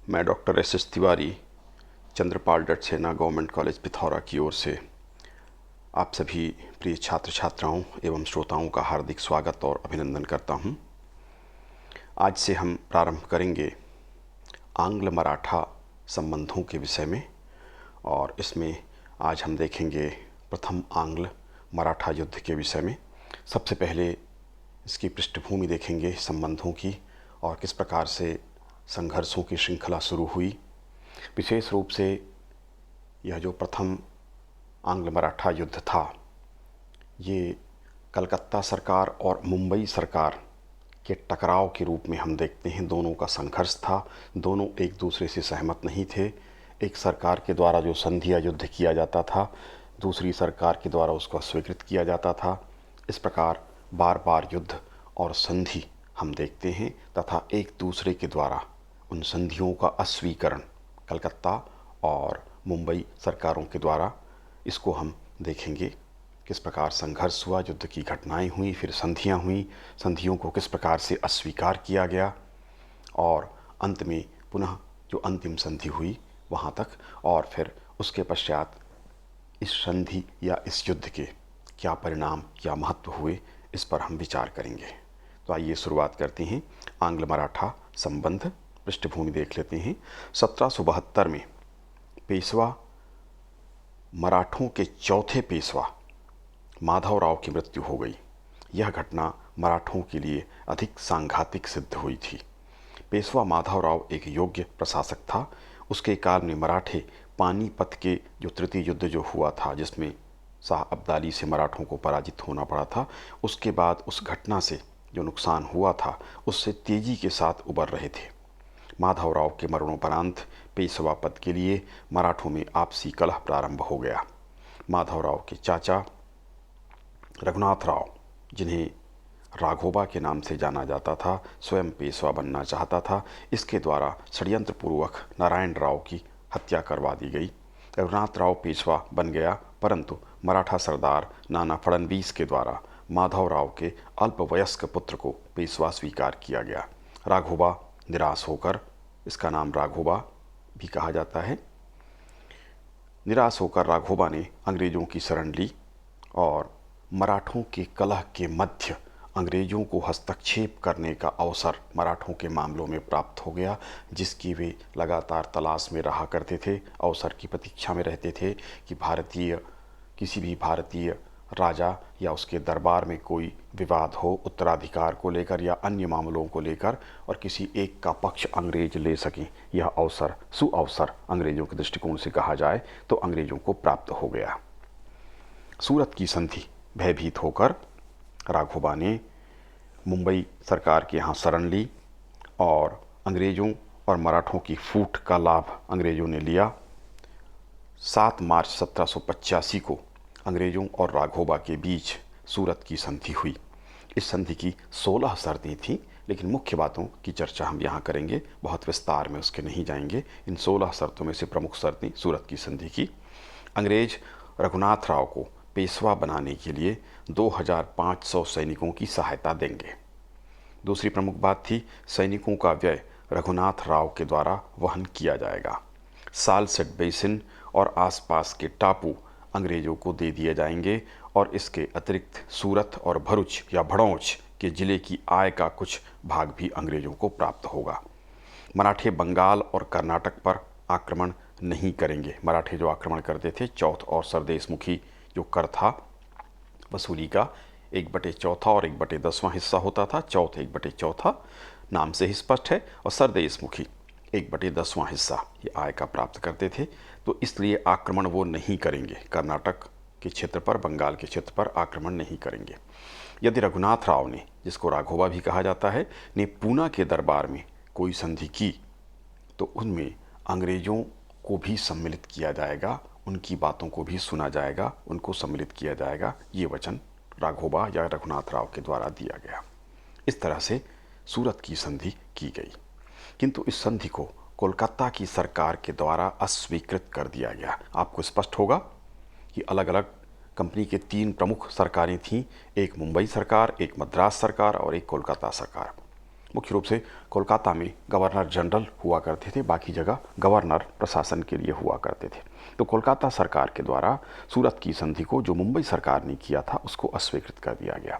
मैं doctor S Tiwari Chandrapal डट सेना government college Pithora की ओर से आप सभी प्रिय छात्र छात्राओं एवं श्रोताओं का हार्दिक स्वागत और अभिनंदन करता हूं। आज से हम प्रारंभ करेंगे आंग्ल मराठा संबंधों के विषय में, और इसमें आज हम देखेंगे प्रथम आंग्ल मराठा युद्ध के विषय में। सबसे पहले इसकी पृष्ठभूमि देखेंगे संबंधों की और किस प्रकार से संघर्षों की श्रृंखला शुरू हुई। विशेष रूप से यह जो प्रथम आंग्ल मराठा युद्ध था, ये कलकत्ता सरकार और मुंबई सरकार के टकराव के रूप में हम देखते हैं। दोनों का संघर्ष था, दोनों एक दूसरे से सहमत नहीं थे। एक सरकार के द्वारा जो संधि या युद्ध किया जाता था, दूसरी सरकार के द्वारा उसको स्वीकृत किया जाता था। इस प्रकार बार बार युद्ध और संधि हम देखते हैं तथा एक दूसरे के द्वारा उन संधियों का अस्वीकरण कलकत्ता और मुंबई सरकारों के द्वारा, इसको हम देखेंगे। किस प्रकार संघर्ष हुआ, युद्ध की घटनाएं हुई, फिर संधियां हुई, संधियों को किस प्रकार से अस्वीकार किया गया और अंत में पुनः जो अंतिम संधि हुई वहाँ तक, और फिर उसके पश्चात इस संधि या इस युद्ध के क्या परिणाम या महत्व हुए, इस पर हम विचार करेंगे। तो आइए शुरुआत करते हैं। आंग्ल मराठा संबंध पृष्ठभूमि देख लेते हैं। 1772 में पेशवा मराठों के चौथे पेशवा माधवराव की मृत्यु हो गई। यह घटना मराठों के लिए अधिक सांघातिक सिद्ध हुई थी। पेशवा माधवराव एक योग्य प्रशासक था। उसके काल में मराठे पानीपत के जो तृतीय युद्ध जो हुआ था, जिसमें शाह अब्दाली से मराठों को पराजित होना पड़ा था, उसके बाद उस घटना से जो नुकसान हुआ था उससे तेजी के साथ उबर रहे थे। माधवराव के मरणोपरांत पेशवा पद के लिए मराठों में आपसी कलह प्रारंभ हो गया। माधवराव के चाचा रघुनाथ राव, जिन्हें राघोबा के नाम से जाना जाता था, स्वयं पेशवा बनना चाहता था। इसके द्वारा षड्यंत्रपूर्वक नारायण राव की हत्या करवा दी गई। रघुनाथ राव पेशवा बन गया, परंतु मराठा सरदार नाना फड़नवीस के द्वारा माधवराव के अल्पवयस्क पुत्र को पेशवा स्वीकार किया गया। राघोबा निराश होकर, इसका नाम राघोबा भी कहा जाता है, निराश होकर राघोबा ने अंग्रेज़ों की शरण ली और मराठों के कलह के मध्य अंग्रेज़ों को हस्तक्षेप करने का अवसर मराठों के मामलों में प्राप्त हो गया, जिसकी वे लगातार तलाश में रहा करते थे, अवसर की प्रतीक्षा में रहते थे कि किसी भी भारतीय राजा या उसके दरबार में कोई विवाद हो उत्तराधिकार को लेकर या अन्य मामलों को लेकर, और किसी एक का पक्ष अंग्रेज ले सकें। यह अवसर सुअवसर अंग्रेज़ों के दृष्टिकोण से कहा जाए तो अंग्रेज़ों को प्राप्त हो गया। सूरत की संधि, भयभीत होकर राघोबा ने मुंबई सरकार के यहाँ शरण ली और अंग्रेज़ों और मराठों की फूट का लाभ अंग्रेज़ों ने लिया। 7 मार्च 1785 को अंग्रेज़ों और राघोबा के बीच सूरत की संधि हुई। इस संधि की 16 शर्तें थीं, लेकिन मुख्य बातों की चर्चा हम यहाँ करेंगे, बहुत विस्तार में उसके नहीं जाएंगे। इन 16 शर्तों में से प्रमुख शर्तें सूरत की संधि की। अंग्रेज रघुनाथ राव को पेशवा बनाने के लिए 2500 सैनिकों की सहायता देंगे। दूसरी प्रमुख बात थी, सैनिकों का व्यय रघुनाथ राव के द्वारा वहन किया जाएगा। सालसेट बेसिन और आसपास के टापू अंग्रेज़ों को दे दिए जाएंगे और इसके अतिरिक्त सूरत और भरूच या भड़ौच के ज़िले की आय का कुछ भाग भी अंग्रेज़ों को प्राप्त होगा। मराठे बंगाल और कर्नाटक पर आक्रमण नहीं करेंगे। मराठे जो आक्रमण करते थे, चौथ और सरदेशमुखी जो कर था वसूली का 1/4 और 1/10 हिस्सा होता था। चौथ 1/4 नाम से ही स्पष्ट है, और सरदेशमुखी 1/10 हिस्सा ये आय का प्राप्त करते थे। तो इसलिए आक्रमण वो नहीं करेंगे, कर्नाटक के क्षेत्र पर, बंगाल के क्षेत्र पर आक्रमण नहीं करेंगे। यदि रघुनाथ राव ने, जिसको राघोबा भी कहा जाता है, ने पूना के दरबार में कोई संधि की तो उनमें अंग्रेज़ों को भी सम्मिलित किया जाएगा, उनकी बातों को भी सुना जाएगा, उनको सम्मिलित किया जाएगा। ये वचन राघोबा या रघुनाथ राव के द्वारा दिया गया। इस तरह से सूरत की संधि की गई, किंतु इस संधि को कोलकाता की सरकार के द्वारा अस्वीकृत कर दिया गया। आपको स्पष्ट होगा कि अलग अलग कंपनी के 3 प्रमुख सरकारें थीं, एक मुंबई सरकार, एक मद्रास सरकार और एक कोलकाता सरकार। मुख्य रूप से कोलकाता में गवर्नर जनरल हुआ करते थे, बाकी जगह गवर्नर प्रशासन के लिए हुआ करते थे। तो कोलकाता सरकार के द्वारा सूरत की संधि को जो मुंबई सरकार ने किया था उसको अस्वीकृत कर दिया गया।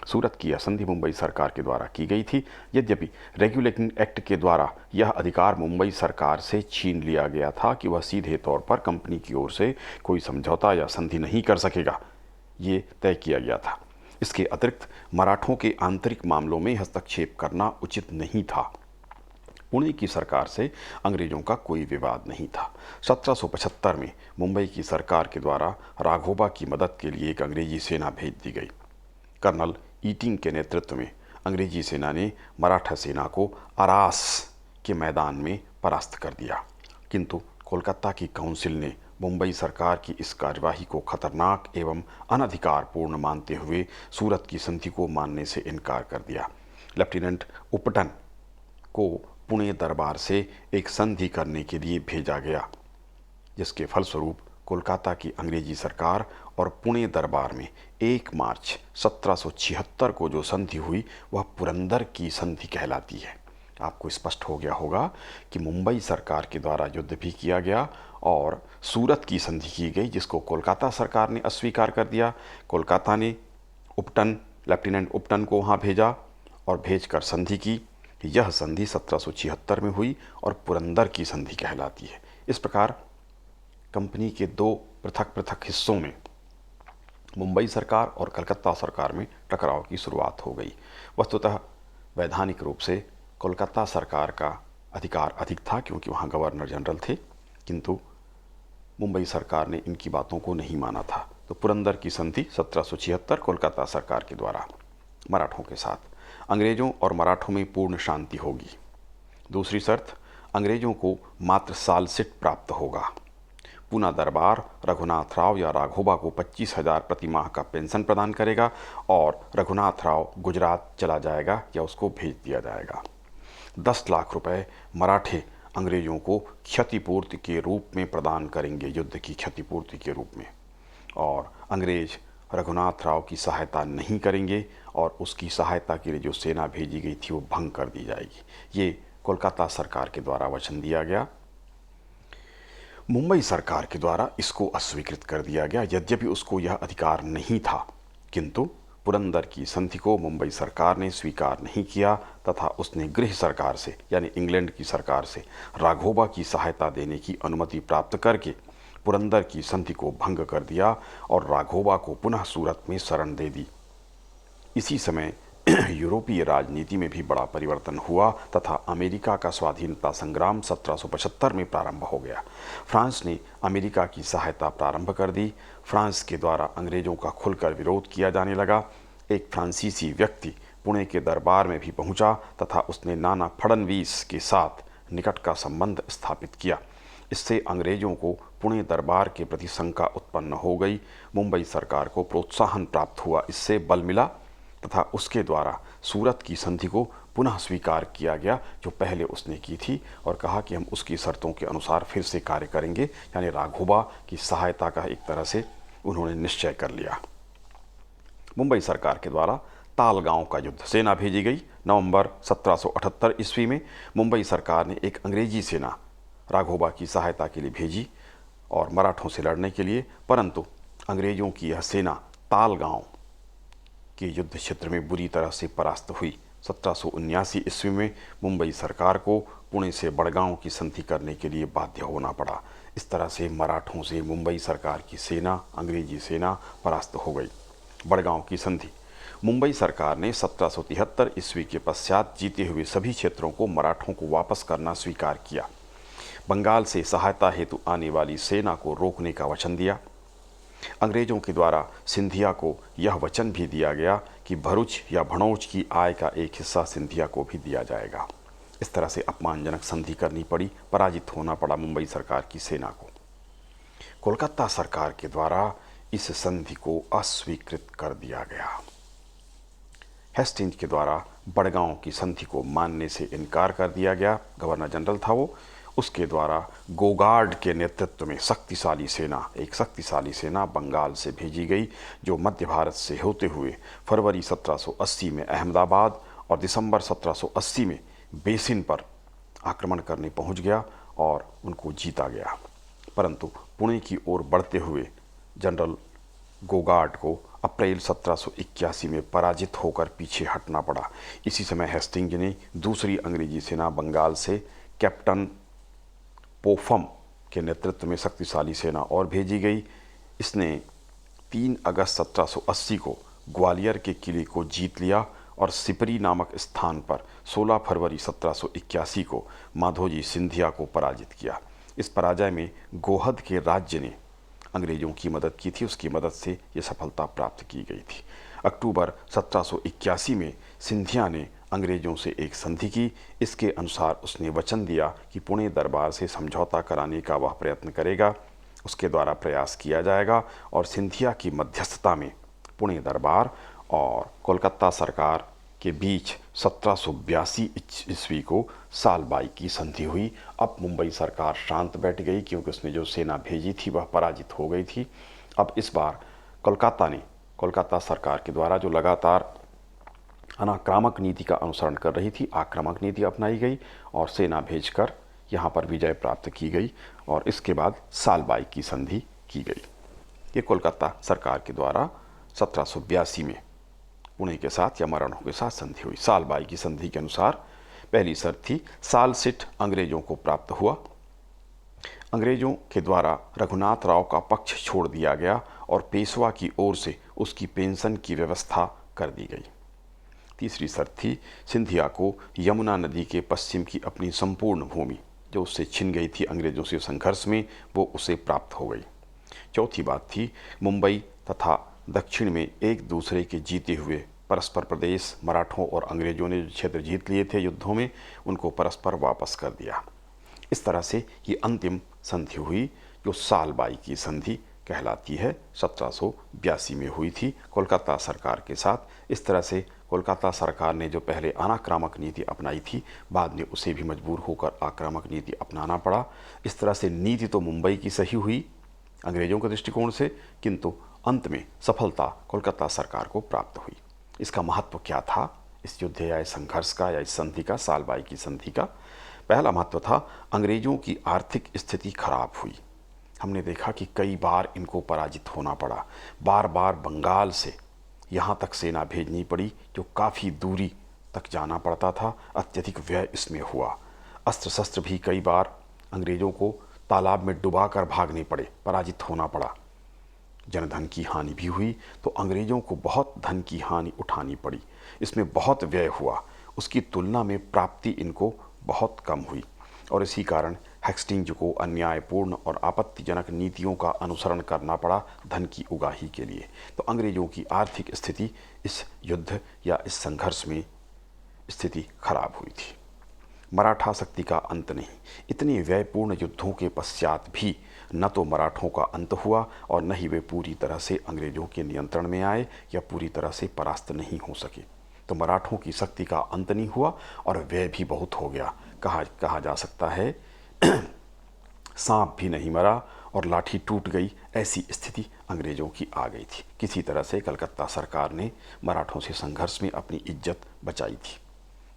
सूरत की यह संधि मुंबई सरकार के द्वारा की गई थी। यद्यपि रेगुलेटिंग एक्ट के द्वारा यह अधिकार मुंबई सरकार से छीन लिया गया था कि वह सीधे तौर पर कंपनी की ओर से कोई समझौता या संधि नहीं कर सकेगा, ये तय किया गया था। इसके अतिरिक्त मराठों के आंतरिक मामलों में हस्तक्षेप करना उचित नहीं था। पुणे की सरकार से अंग्रेजों का कोई विवाद नहीं था। 1775 में मुंबई की सरकार के द्वारा राघोबा की मदद के लिए एक अंग्रेजी सेना भेज दी गई। कर्नल ईटिंग के नेतृत्व में अंग्रेजी सेना ने मराठा सेना को अरास के मैदान में परास्त कर दिया, किंतु कोलकाता की काउंसिल ने मुंबई सरकार की इस कार्यवाही को खतरनाक एवं अनधिकारपूर्ण मानते हुए सूरत की संधि को मानने से इनकार कर दिया। लेफ्टिनेंट उपटन को पुणे दरबार से एक संधि करने के लिए भेजा गया, जिसके फलस्वरूप कोलकाता की अंग्रेजी सरकार और पुणे दरबार में 1 मार्च 1776 को जो संधि हुई वह पुरंदर की संधि कहलाती है। आपको स्पष्ट हो गया होगा कि मुंबई सरकार के द्वारा युद्ध भी किया गया और सूरत की संधि की गई, जिसको कोलकाता सरकार ने अस्वीकार कर दिया। कोलकाता ने लेफ्टिनेंट उपटन को वहाँ भेजा और भेजकर संधि की। यह संधि 1776 में हुई और पुरंदर की संधि कहलाती है। इस प्रकार कंपनी के 2 पृथक पृथक हिस्सों में मुंबई सरकार और कलकत्ता सरकार में टकराव की शुरुआत हो गई। वस्तुतः वैधानिक रूप से कोलकाता सरकार का अधिकार अधिक था, क्योंकि वहाँ गवर्नर जनरल थे, किंतु मुंबई सरकार ने इनकी बातों को नहीं माना था। तो पुरंदर की संधि 1776 कोलकाता सरकार के द्वारा मराठों के साथ। अंग्रेजों और मराठों में पूर्ण शांति होगी। दूसरी शर्त, अंग्रेजों को मात्र सालसिट प्राप्त होगा। पूना दरबार रघुनाथ राव या राघोबा को 25,000 प्रति माह का पेंशन प्रदान करेगा और रघुनाथ राव गुजरात चला जाएगा या उसको भेज दिया जाएगा। 10 लाख रुपए मराठे अंग्रेजों को क्षतिपूर्ति के रूप में प्रदान करेंगे, युद्ध की क्षतिपूर्ति के रूप में, और अंग्रेज रघुनाथ राव की सहायता नहीं करेंगे और उसकी सहायता के लिए जो सेना भेजी गई थी वो भंग कर दी जाएगी। ये कोलकाता सरकार के द्वारा वचन दिया गया। मुंबई सरकार के द्वारा इसको अस्वीकृत कर दिया गया। यद्यपि उसको यह अधिकार नहीं था, किंतु पुरंदर की संधि को मुंबई सरकार ने स्वीकार नहीं किया तथा उसने गृह सरकार से यानी इंग्लैंड की सरकार से राघोबा की सहायता देने की अनुमति प्राप्त करके पुरंदर की संधि को भंग कर दिया और राघोबा को पुनः सूरत में शरण दे दी। इसी समय यूरोपीय राजनीति में भी बड़ा परिवर्तन हुआ तथा अमेरिका का स्वाधीनता संग्राम 1775 में प्रारंभ हो गया। फ्रांस ने अमेरिका की सहायता प्रारंभ कर दी। फ्रांस के द्वारा अंग्रेजों का खुलकर विरोध किया जाने लगा। एक फ्रांसीसी व्यक्ति पुणे के दरबार में भी पहुंचा तथा उसने नाना फडणवीस के साथ निकट का संबंध स्थापित किया। इससे अंग्रेजों को पुणे दरबार के प्रति शंका उत्पन्न हो गई। मुंबई सरकार को प्रोत्साहन प्राप्त हुआ, इससे बल मिला तथा उसके द्वारा सूरत की संधि को पुनः स्वीकार किया गया जो पहले उसने की थी, और कहा कि हम उसकी शर्तों के अनुसार फिर से कार्य करेंगे। यानी राघोबा की सहायता का एक तरह से उन्होंने निश्चय कर लिया। मुंबई सरकार के द्वारा तालगांव का युद्ध सेना भेजी गई। नवंबर 1778 ईस्वी में मुंबई सरकार ने एक अंग्रेजी सेना राघोबा की सहायता के लिए भेजी और मराठों से लड़ने के लिए, परंतु अंग्रेजों की यह सेना तालगांव के युद्ध क्षेत्र में बुरी तरह से परास्त हुई। 1779 ईस्वी में मुंबई सरकार को पुणे से बड़गांव की संधि करने के लिए बाध्य होना पड़ा। इस तरह से मराठों से मुंबई सरकार की सेना, अंग्रेजी सेना परास्त हो गई। बड़गांव की संधि। मुंबई सरकार ने 1773 ईस्वी के पश्चात जीते हुए सभी क्षेत्रों को मराठों को वापस करना स्वीकार किया। बंगाल से सहायता हेतु आने वाली सेना को रोकने का वचन दिया। अंग्रेजों के द्वारा सिंधिया को यह वचन भी दिया गया कि भरूच या भणोज की आय का एक हिस्सा सिंधिया को भी दिया जाएगा। इस तरह से अपमानजनक संधि करनी पड़ी, पराजित होना पड़ा मुंबई सरकार की सेना को। कोलकाता सरकार के द्वारा इस संधि को अस्वीकृत कर दिया गया। हेस्टिंज के द्वारा बड़गांव की संधि को मानने से इनकार कर दिया गया। गवर्नर जनरल था वो। उसके द्वारा गोगार्ड के नेतृत्व में एक शक्तिशाली सेना बंगाल से भेजी गई, जो मध्य भारत से होते हुए फरवरी 1780 में अहमदाबाद और दिसंबर 1780 में बेसिन पर आक्रमण करने पहुंच गया और उनको जीता गया। परंतु पुणे की ओर बढ़ते हुए जनरल गोगार्ड को अप्रैल 1781 में पराजित होकर पीछे हटना पड़ा। इसी समय हेस्टिंग्स ने दूसरी अंग्रेजी सेना बंगाल से कैप्टन पोफम के नेतृत्व में शक्तिशाली सेना और भेजी गई। इसने 3 अगस्त 1780 को ग्वालियर के किले को जीत लिया और सिपरी नामक स्थान पर 16 फरवरी 1781 को माधोजी सिंधिया को पराजित किया। इस पराजय में गोहद के राज्य ने अंग्रेजों की मदद की थी, उसकी मदद से ये सफलता प्राप्त की गई थी। अक्टूबर 1781 में सिंधिया ने अंग्रेजों से एक संधि की। इसके अनुसार उसने वचन दिया कि पुणे दरबार से समझौता कराने का वह प्रयत्न करेगा, उसके द्वारा प्रयास किया जाएगा और सिंधिया की मध्यस्थता में पुणे दरबार और कोलकाता सरकार के बीच 1782 ईस्वी को सालबाई की संधि हुई। अब मुंबई सरकार शांत बैठ गई क्योंकि उसने जो सेना भेजी थी वह पराजित हो गई थी। अब इस बार कोलकाता सरकार के द्वारा जो लगातार अनाक्रामक नीति का अनुसरण कर रही थी, आक्रामक नीति अपनाई गई और सेना भेजकर यहाँ पर विजय प्राप्त की गई और इसके बाद सालबाई की संधि की गई। ये कोलकाता सरकार के द्वारा 1782 में पुणे के साथ या मराठों के साथ संधि हुई। सालबाई की संधि के अनुसार पहली शर्त थी सालसिट अंग्रेजों को प्राप्त हुआ। अंग्रेजों के द्वारा रघुनाथ राव का पक्ष छोड़ दिया गया और पेशवा की ओर से उसकी पेंशन की व्यवस्था कर दी गई। तीसरी शर्त थी सिंधिया को यमुना नदी के पश्चिम की अपनी संपूर्ण भूमि जो उससे छिन गई थी अंग्रेजों से संघर्ष में, वो उसे प्राप्त हो गई। चौथी बात थी मुंबई तथा दक्षिण में एक दूसरे के जीते हुए परस्पर प्रदेश मराठों और अंग्रेजों ने जो क्षेत्र जीत लिए थे युद्धों में, उनको परस्पर वापस कर दिया। इस तरह से ये अंतिम संधि हुई जो सालबाई की संधि कहलाती है, 1782 में हुई थी कोलकाता सरकार के साथ। इस तरह से कोलकाता सरकार ने जो पहले अनाक्रामक नीति अपनाई थी, बाद में उसे भी मजबूर होकर आक्रामक नीति अपनाना पड़ा। इस तरह से नीति तो मुंबई की सही हुई अंग्रेजों के दृष्टिकोण से, किंतु अंत में सफलता कोलकाता सरकार को प्राप्त हुई। इसका महत्व क्या था इस युद्ध या इस संघर्ष का या इस संधि का, सालबाई की संधि का? पहला महत्व था अंग्रेजों की आर्थिक स्थिति खराब हुई। हमने देखा कि कई बार इनको पराजित होना पड़ा, बार बार बंगाल से यहाँ तक सेना भेजनी पड़ी जो काफ़ी दूरी तक जाना पड़ता था, अत्यधिक व्यय इसमें हुआ। अस्त्र शस्त्र भी कई बार अंग्रेजों को तालाब में डुबाकर भागने पड़े, पराजित होना पड़ा। जनधन की हानि भी हुई, तो अंग्रेजों को बहुत धन की हानि उठानी पड़ी, इसमें बहुत व्यय हुआ। उसकी तुलना में प्राप्ति इनको बहुत कम हुई और इसी कारण हेस्टिंग्स को अन्यायपूर्ण और आपत्तिजनक नीतियों का अनुसरण करना पड़ा धन की उगाही के लिए। तो अंग्रेजों की आर्थिक स्थिति इस युद्ध या इस संघर्ष में स्थिति खराब हुई थी। मराठा शक्ति का अंत नहीं, इतने व्ययपूर्ण युद्धों के पश्चात भी न तो मराठों का अंत हुआ और न ही वे पूरी तरह से अंग्रेजों के नियंत्रण में आए या पूरी तरह से परास्त नहीं हो सके। तो मराठों की शक्ति का अंत नहीं हुआ और व्यय भी बहुत हो गया। कहा जा सकता है सांप भी नहीं मरा और लाठी टूट गई, ऐसी स्थिति अंग्रेजों की आ गई थी। किसी तरह से कलकत्ता सरकार ने मराठों से संघर्ष में अपनी इज्जत बचाई थी।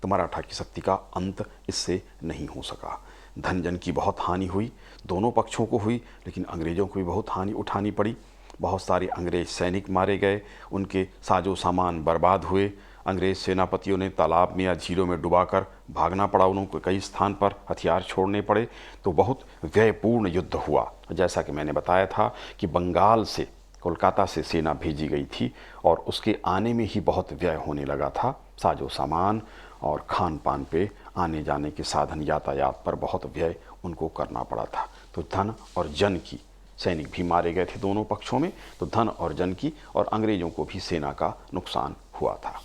तो मराठा की शक्ति का अंत इससे नहीं हो सका। धन जन की बहुत हानि हुई, दोनों पक्षों को हुई, लेकिन अंग्रेजों को भी बहुत हानि उठानी पड़ी। बहुत सारे अंग्रेज सैनिक मारे गए, उनके साजो सामान बर्बाद हुए। अंग्रेज सेनापतियों ने तालाब में या झीलों में डुबाकर भागना पड़ा, उनको कई स्थान पर हथियार छोड़ने पड़े। तो बहुत व्ययपूर्ण युद्ध हुआ। जैसा कि मैंने बताया था कि बंगाल से कोलकाता से सेना भेजी गई थी और उसके आने में ही बहुत व्यय होने लगा था। साजो सामान और खान पान पे, आने जाने के साधन, यातायात पर बहुत व्यय उनको करना पड़ा था। तो धन और जन की, सैनिक भी मारे गए थे दोनों पक्षों में, तो धन और जन की और अंग्रेजों को भी सेना का नुकसान हुआ था।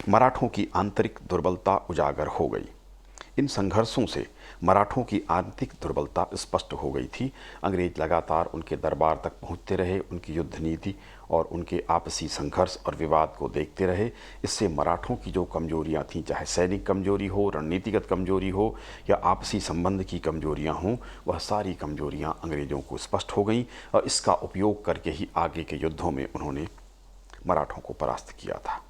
मराठों की आंतरिक दुर्बलता उजागर हो गई। इन संघर्षों से मराठों की आंतरिक दुर्बलता स्पष्ट हो गई थी। अंग्रेज लगातार उनके दरबार तक पहुंचते रहे, उनकी युद्ध नीति और उनके आपसी संघर्ष और विवाद को देखते रहे। इससे मराठों की जो कमजोरियां थीं, चाहे सैनिक कमजोरी हो, रणनीतिगत कमजोरी हो या आपसी संबंध की कमजोरियां हों, वह सारी कमजोरियां अंग्रेजों को स्पष्ट हो गईं और इसका उपयोग करके ही आगे के युद्धों में उन्होंने मराठों को परास्त किया था।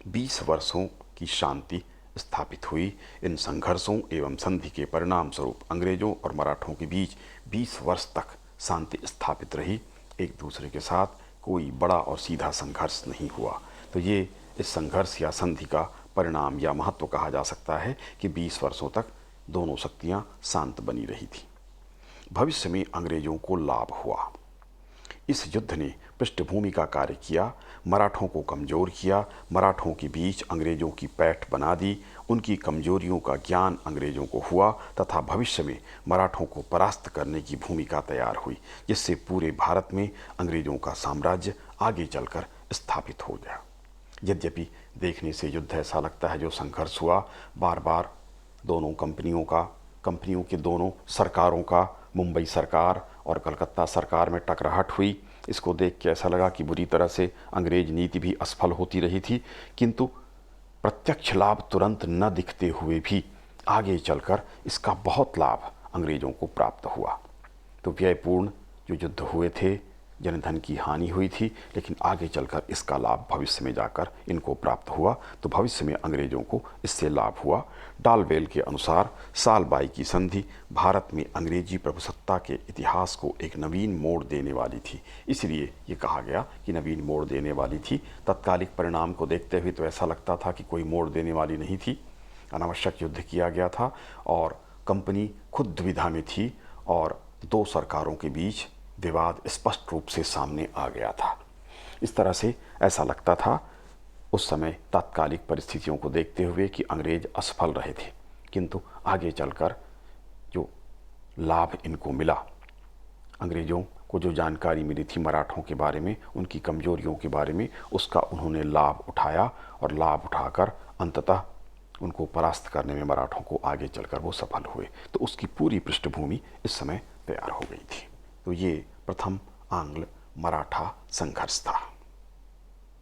20 वर्षों की शांति स्थापित हुई। इन संघर्षों एवं संधि के परिणाम स्वरूप अंग्रेजों और मराठों के बीच 20 वर्ष तक शांति स्थापित रही। एक दूसरे के साथ कोई बड़ा और सीधा संघर्ष नहीं हुआ। तो ये इस संघर्ष या संधि का परिणाम या महत्व कहा जा सकता है कि 20 वर्षों तक दोनों शक्तियां शांत बनी रही थी। भविष्य में अंग्रेजों को लाभ हुआ। इस युद्ध ने पृष्ठभूमि का कार्य किया, मराठों को कमज़ोर किया, मराठों के बीच अंग्रेजों की पैठ बना दी। उनकी कमजोरियों का ज्ञान अंग्रेजों को हुआ तथा भविष्य में मराठों को परास्त करने की भूमिका तैयार हुई, जिससे पूरे भारत में अंग्रेजों का साम्राज्य आगे चलकर स्थापित हो गया। यद्यपि देखने से युद्ध ऐसा लगता है जो संघर्ष हुआ, बार बार दोनों कंपनियों के दोनों सरकारों का, मुंबई सरकार और कलकत्ता सरकार में टकराहट हुई। इसको देख के ऐसा लगा कि बुरी तरह से अंग्रेज नीति भी असफल होती रही थी, किंतु प्रत्यक्ष लाभ तुरंत न दिखते हुए भी आगे चलकर इसका बहुत लाभ अंग्रेजों को प्राप्त हुआ। तो व्ययपूर्ण जो युद्ध हुए थे, जनधन की हानि हुई थी, लेकिन आगे चलकर इसका लाभ भविष्य में जाकर इनको प्राप्त हुआ। तो भविष्य में अंग्रेजों को इससे लाभ हुआ। डालवेल के अनुसार सालबाई की संधि भारत में अंग्रेजी प्रभुसत्ता के इतिहास को एक नवीन मोड़ देने वाली थी। इसलिए ये कहा गया कि नवीन मोड़ देने वाली थी। तत्कालिक परिणाम को देखते हुए तो ऐसा लगता था कि कोई मोड़ देने वाली नहीं थी। अनावश्यक युद्ध किया गया था और कंपनी खुद दुविधा में थी और दो सरकारों के बीच विवाद स्पष्ट रूप से सामने आ गया था। इस तरह से ऐसा लगता था उस समय तात्कालिक परिस्थितियों को देखते हुए कि अंग्रेज असफल रहे थे, किंतु आगे चलकर जो लाभ इनको मिला, अंग्रेजों को जो जानकारी मिली थी मराठों के बारे में, उनकी कमजोरियों के बारे में, उसका उन्होंने लाभ उठाया और लाभ उठाकर अंततः उनको परास्त करने में मराठों को आगे चलकर वो सफल हुए। तो उसकी पूरी पृष्ठभूमि इस समय तैयार हो गई थी। तो ये प्रथम आंग्ल मराठा संघर्ष था।